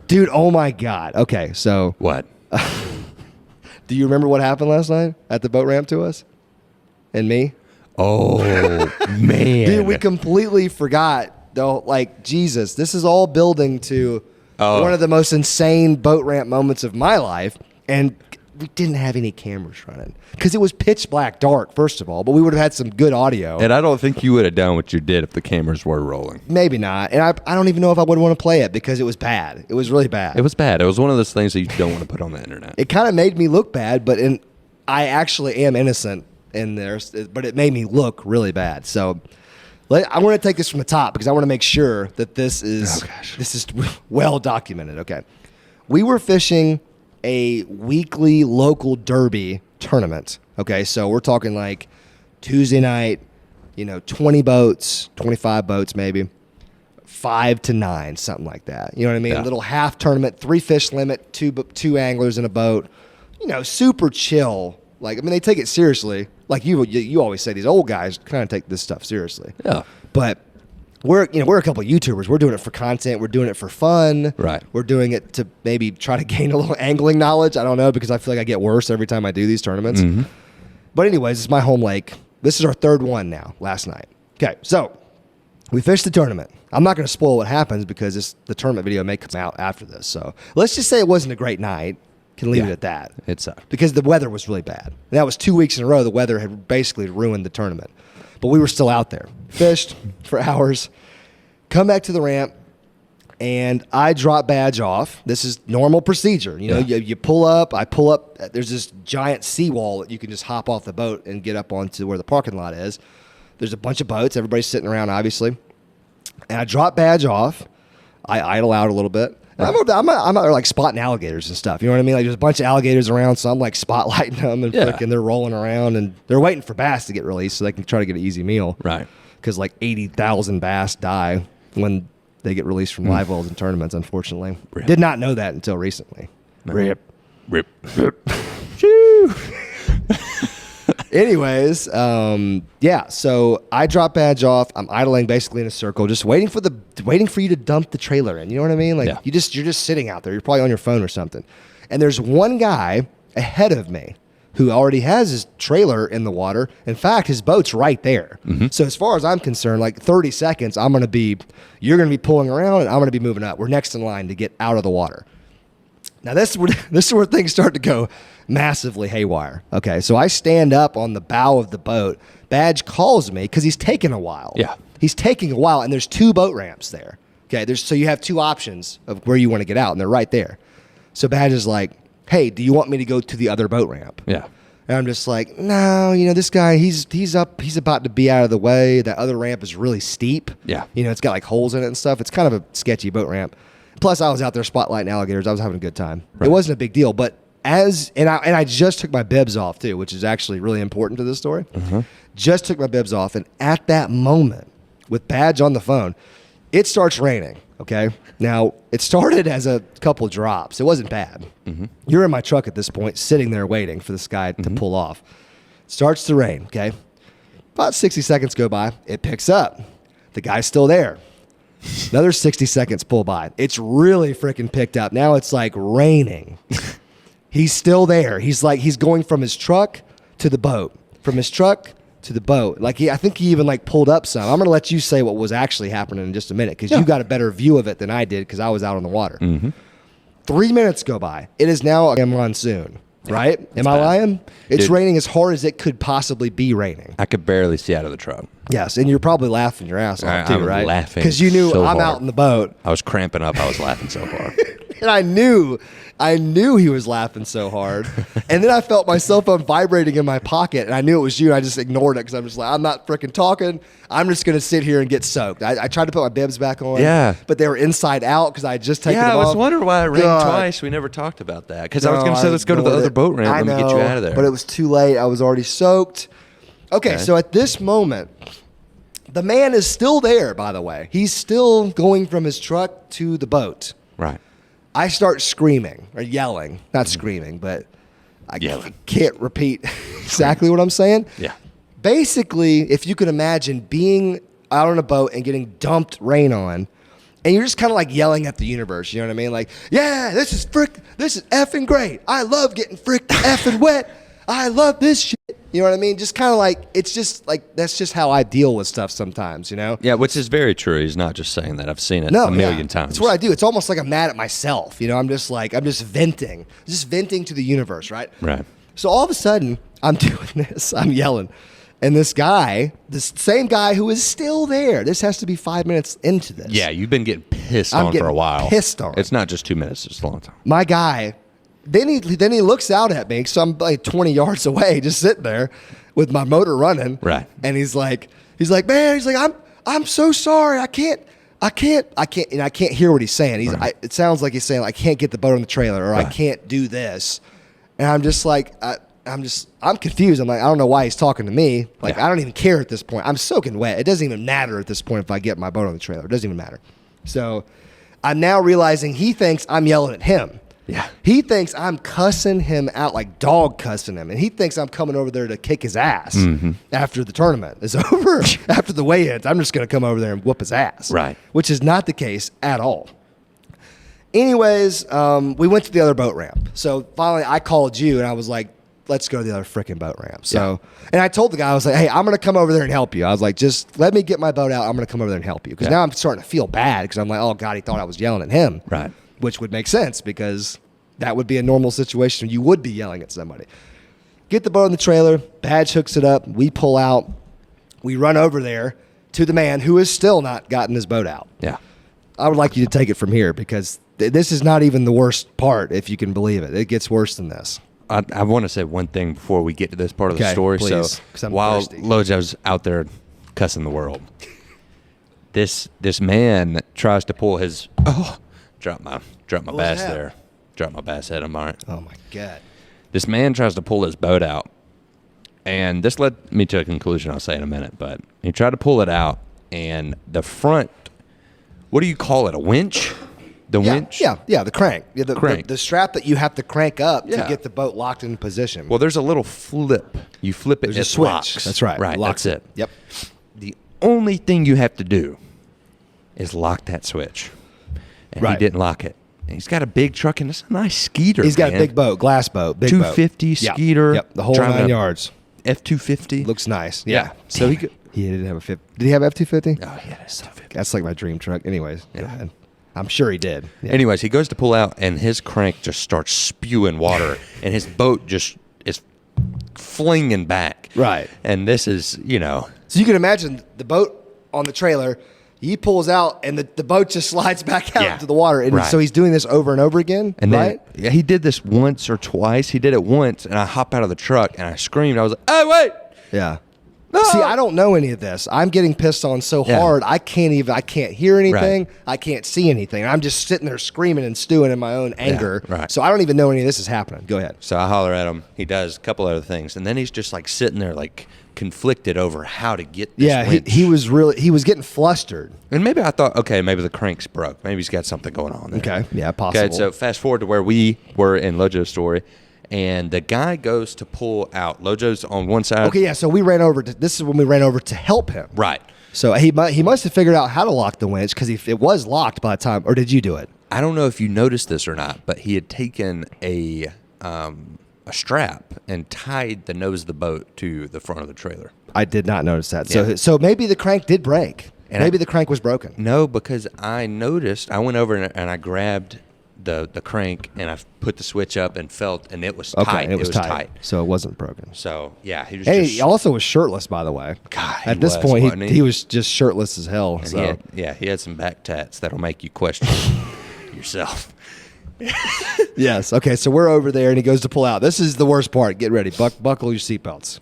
Dude, oh my God. Okay, so. What? Do you remember what happened last night at the boat ramp to us? And me? Oh, man. Dude, we completely forgot, though. Like, Jesus, this is all building to one of the most insane boat ramp moments of my life. And we didn't have any cameras running because it was pitch black dark, first of all, but we would have had some good audio. And I don't think you would have done what you did if the cameras were rolling. Maybe not. And I don't even know if I would want to play it because it was bad. It was really bad. It was bad. It was one of those things that you don't want to put on the internet. It kind of made me look bad, but I actually am innocent in there, but it made me look really bad. So I want to take this from the top because I want to make sure that this is well documented. Okay. We were fishing a weekly local derby tournament. Okay, so we're talking like Tuesday night, 20 boats, 25 boats maybe, 5 to 9, something like that. You know what I mean? Yeah. A little half tournament, 3 fish limit, two anglers in a boat. Super chill. Like, I mean, they take it seriously. Like you always say, these old guys kind of take this stuff seriously. Yeah. But we're a couple of YouTubers. We're doing it for content. We're doing it for fun. Right. We're doing it to maybe try to gain a little angling knowledge. I don't know, because I feel like I get worse every time I do these tournaments. Mm-hmm. But anyways, it's my home lake. This is our third one now, last night. Okay, so we fished the tournament. I'm not going to spoil what happens because the tournament video may come out after this. So let's just say it wasn't a great night. Can leave it at that. It sucked. Because the weather was really bad. And that was 2 weeks in a row. The weather had basically ruined the tournament. But we were still out there. Fished for hours. Come back to the ramp. And I drop badge off. This is normal procedure. You pull up. I pull up. There's this giant seawall that you can just hop off the boat and get up onto where the parking lot is. There's a bunch of boats. Everybody's sitting around, obviously. And I drop badge off. I idle out a little bit. I'm out there like spotting alligators and stuff. You know what I mean? Like there's a bunch of alligators around, so I'm like spotlighting them and freaking they're rolling around and they're waiting for bass to get released so they can try to get an easy meal. Right. Because like 80,000 bass die when they get released from live wells and tournaments, unfortunately. Rip. Did not know that until recently. No. Rip. Shoo. Anyways, so I drop badge off. I'm idling basically in a circle, just waiting for you to dump the trailer in. You know what I mean? Like you're just sitting out there. You're probably on your phone or something. And there's one guy ahead of me who already has his trailer in the water. In fact, his boat's right there. Mm-hmm. So as far as I'm concerned, like 30 seconds, you're going to be pulling around and I'm going to be moving up. We're next in line to get out of the water. Now this is where things start to go massively haywire. Okay, so I stand up on the bow of the boat. Badge calls me because he's taking a while. Yeah. He's taking a while, and there's 2 boat ramps there. Okay, so you have 2 options of where you want to get out, and they're right there. So Badge is like, hey, do you want me to go to the other boat ramp? Yeah. And I'm just like, no, this guy, he's about to be out of the way. That other ramp is really steep. Yeah. It's got like holes in it and stuff. It's kind of a sketchy boat ramp. Plus, I was out there spotlighting alligators. I was having a good time. Right. It wasn't a big deal, but I just took my bibs off too, which is actually really important to this story. Mm-hmm. Just took my bibs off, and at that moment, with Badge on the phone, it starts raining. Okay, now it started as a couple drops. It wasn't bad. Mm-hmm. You're in my truck at this point, sitting there waiting for this guy to pull off. Starts to rain. Okay, about 60 seconds go by. It picks up. The guy's still there. Another 60 seconds pull by. It's really freaking picked up. Now it's like raining. He's still there. He's going from his truck to the boat. From his truck to the boat. I think he even pulled up some. I'm going to let you say what was actually happening in just a minute because you got a better view of it than I did because I was out on the water. Mm-hmm. 3 minutes go by. It is now a monsoon. Right? Am I lying? It's raining as hard as it could possibly be raining. I could barely see out of the truck. Yes, and you're probably laughing your ass off too, I was right? laughing because you knew so I'm hard. out in the boat. I was cramping up. I was laughing so hard. And I knew he was laughing so hard. And then I felt my cell phone vibrating in my pocket, and I knew it was you, and I just ignored it because I'm just like, I'm not freaking talking. I'm just going to sit here and get soaked. I tried to put my bibs back on, but they were inside out because I had just taken them off. I was wondering why it rained twice. We never talked about that because I was going to say, let's go to the other boat ramp. Let me get you out of there. But it was too late. I was already soaked. Okay, so at this moment, the man is still there, by the way. He's still going from his truck to the boat. Right. I start screaming or yelling. Not screaming, but I can't repeat exactly what I'm saying. Yeah. Basically, if you could imagine being out on a boat and getting dumped rain on, And you're just kind of like yelling at the universe. You know what I mean? Like, yeah, this is effing great. I love getting effing wet. I love this shit. You know what I mean? Just kind of like, it's just like, that's just how I deal with stuff sometimes, you know? Yeah, which is very true. He's not just saying that. I've seen it a million times. It's what I do. It's almost like I'm mad at myself. You know, I'm just venting to the universe, right? Right. So all of a sudden, I'm doing this. I'm yelling. And this same guy who is still there, this has to be 5 minutes into this. Yeah, you've been getting pissed on for a while. Pissed on. It's not just 2 minutes. It's a long time. My guy, then he looks out at me, so I'm like 20 yards away, just sitting there with my motor running. Right. And he's like, man, I'm so sorry. I can't, and I can't hear what he's saying. It sounds like he's saying, I can't get the boat on the trailer, or I can't do this. And I'm just like, I'm confused. I'm like, I don't know why he's talking to me. Like, I don't even care at this point. I'm soaking wet. It doesn't even matter at this point if I get my boat on the trailer. It doesn't even matter. So I'm now realizing he thinks I'm yelling at him. Yeah. He thinks I'm cussing him out, like dog cussing him. And he thinks I'm coming over there to kick his ass after the tournament is over. After the weigh-ins, I'm just going to come over there and whoop his ass. Right. Which is not the case at all. Anyways, we went to the other boat ramp. So finally I called you and I was like, let's go to the other freaking boat ramp. So, and I told the guy, I was like, hey, I'm going to come over there and help you. I was like, just let me get my boat out. I'm going to come over there and help you. Because now I'm starting to feel bad because I'm like, oh, God, he thought I was yelling at him. Right. Which would make sense because that would be a normal situation. You would be yelling at somebody. Get the boat on the trailer. Badge hooks it up. We pull out. We run over there to the man who has still not gotten his boat out. Yeah. I would like you to take it from here because this is not even the worst part, if you can believe it. It gets worse than this. I want to say one thing before we get to this part of the story. Please, so while LOJO's out there cussing the world, this man tries to pull his drop my bass there. Drop my bass head. I'm all right. Oh my God. This man tries to pull his boat out, and this led me to a conclusion I'll say in a minute, but he tried to pull it out, and the front, what do you call it, a winch? The winch? Yeah, the crank. Yeah, crank. The strap that you have to crank up to get the boat locked in position. Well, there's a little flip. You flip it, there's it a switch. locks. That's right. Right, locks that's it. Yep. The only thing you have to do is lock that switch. And he didn't lock it. And he's got a big truck, and it's a nice Skeeter. He's got a big boat, glass boat, big 250 boat. Skeeter. Yep, the whole 9 yards. F250. Looks nice. Yeah. So he didn't have a 50. Did he have F250? Oh, yeah, that's 250. That's like my dream truck. Anyways, go ahead. I'm sure he did. Yeah. Anyways, he goes to pull out, and his crank just starts spewing water, and his boat just is flinging back. Right. And this is, So you can imagine the boat on the trailer. He pulls out, and the boat just slides back out into the water. And so he's doing this over and over again, and right? Then, he did this once or twice. He did it once, and I hop out of the truck, and I screamed. I was like, "Hey, wait!" Yeah. No! See, I don't know any of this. I'm getting pissed on so hard, I can't hear anything. Right. I can't see anything. I'm just sitting there screaming and stewing in my own anger. Yeah, right. So I don't even know any of this is happening. Go ahead. So I holler at him. He does a couple other things, and then he's just like sitting there, like conflicted over how to get this winch. he was getting flustered. And maybe I thought, okay, maybe the crank's broke. Maybe he's got something going on there. Okay, yeah, possible. Okay, so fast forward to where we were in LOJO's story, and the guy goes to pull out. LOJO's on one side. Okay, yeah, so we ran over this is when we ran over to help him. Right. So he must have figured out how to lock the winch because it was locked by the time, or did you do it? I don't know if you noticed this or not, but he had taken a strap and tied the nose of the boat to the front of the trailer. I did not notice that. So maybe the crank did break. And maybe the crank was broken. No, because I noticed. I went over and I grabbed the crank and I put the switch up and felt, and it was tight. It was tight. So it wasn't broken. So yeah, he was. He also was shirtless, by the way. God, at this point, he was just shirtless as hell. So. He had some back tats that'll make you question yourself. Yes. Okay. So we're over there, and he goes to pull out. This is the worst part. Get ready. Buckle your seatbelts.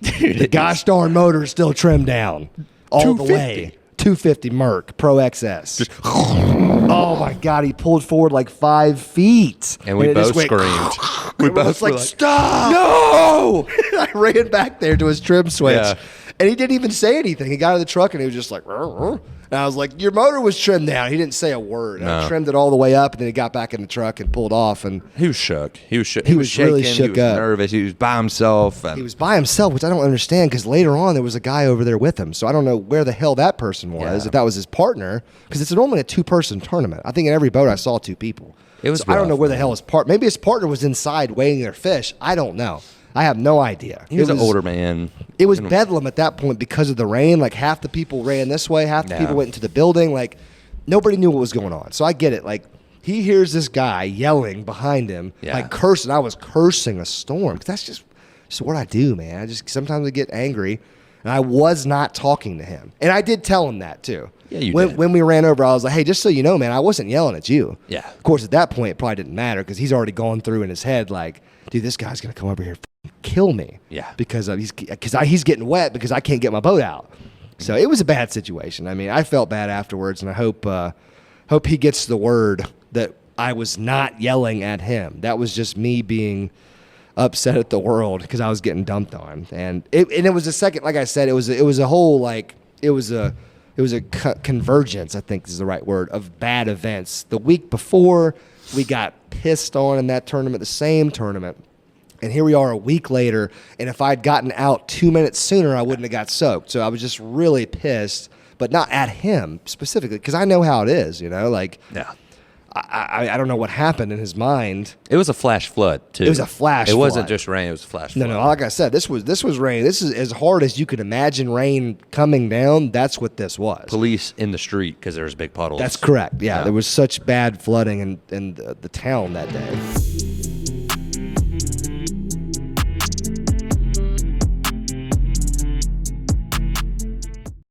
The gosh darn motor is still trimmed down all the way. 250 Merc Pro XS. Oh my God! He pulled forward like 5 feet, and we both screamed. We both like, "Stop! No!" I ran back there to his trim switch, and he didn't even say anything. He got out of the truck, and he was just like, "Rrr, rrr." And I was like, your motor was trimmed down. He didn't say a word. No. I trimmed it all the way up, and then he got back in the truck and pulled off. And He was shook. He was shook. He was shaking. really shook He was up. nervous. He was by himself. And he was by himself, which I don't understand because later on there was a guy over there with him. So I don't know where the hell that person was, Yeah. if that was his partner, because it's normally a two-person tournament. I think in every boat I saw two people. It was So I don't know rough, where the man. hell his partner. Maybe his partner was inside weighing their fish. I don't know. I have no idea. he was an older man. It was bedlam at that point because of the rain. Like half the people ran this way, half the Yeah. people went into the building. Like nobody knew what was going on. So I get it. Like he hears this guy yelling behind him, Yeah. like cursing. I was cursing a storm because that's just what I do, man. I just sometimes I get angry, and I was not talking to him. And I did tell him that too. Yeah, you when, did. When we ran over, I was like, hey, just so you know, man, I wasn't yelling at you. Yeah. Of course, at that point, it probably didn't matter because he's already gone through in his head, like, dude, this guy's going to come over here and kill me. Yeah. Because he's getting wet because I can't get my boat out. So it was a bad situation. I mean, I felt bad afterwards, and I hope he gets the word that I was not yelling at him. That was just me being upset at the world because I was getting dumped on. And it was a second, like I said, it was a whole, like, it was a convergence, I think is the right word, of bad events. The week before, we got pissed on in that tournament, the same tournament. And here we are a week later, and if I'd gotten out 2 minutes sooner, I wouldn't have got soaked. So I was just really pissed, but not at him specifically, because I know how it is, you know? Like, Yeah. I don't know what happened in his mind. It was a flash flood too. It was a flash It wasn't flood. just rain. It was a flash No, flood. no, like I said, this was rain. This is as hard as you could imagine rain coming down. That's what this was. Police in the street because there was big puddles. That's correct. Yeah, Yeah. there was such bad flooding in the town that day.